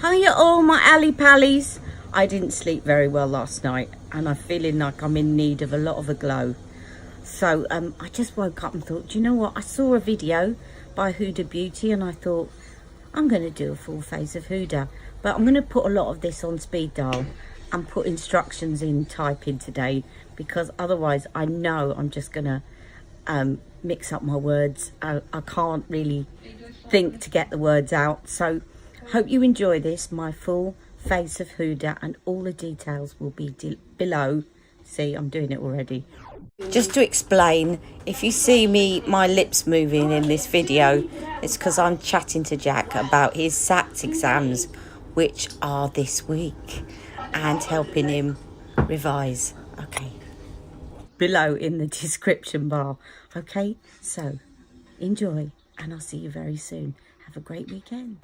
Hiya all my Ali Pallies. I didn't sleep very well last night and I'm feeling like I'm in need of a lot of a glow. So I just woke up and thought, do you know what? I saw a video by Huda Beauty and I thought, I'm going to do a full face of Huda. But I'm going to put a lot of this on speed dial and put instructions in typing today, because otherwise I know I'm just going to mix up my words. I can't really think to get the words out. So hope you enjoy this, my full face of Huda, and all the details will be below. See, I'm doing it already. Just to explain, if you see my lips moving in this video, it's because I'm chatting to Jack about his SAT exams, which are this week, and helping him revise. Okay, below in the description bar. Okay, so enjoy and I'll see you very soon. Have a great weekend.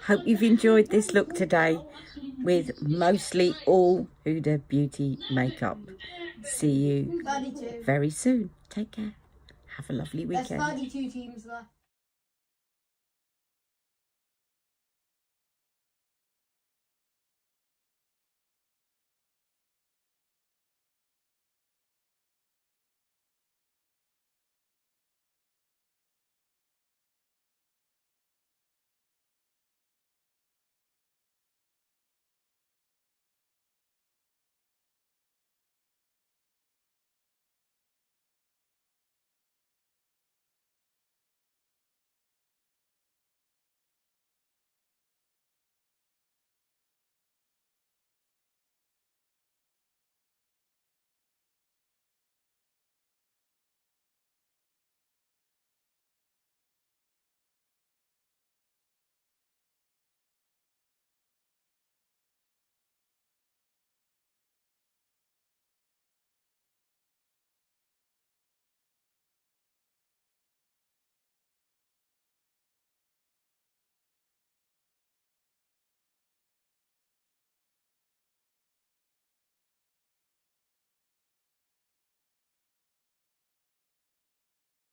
Hope you've enjoyed this look today with mostly all Huda Beauty makeup. See you 32. very soon. Take care. Have a lovely There's weekend. 32 teams left.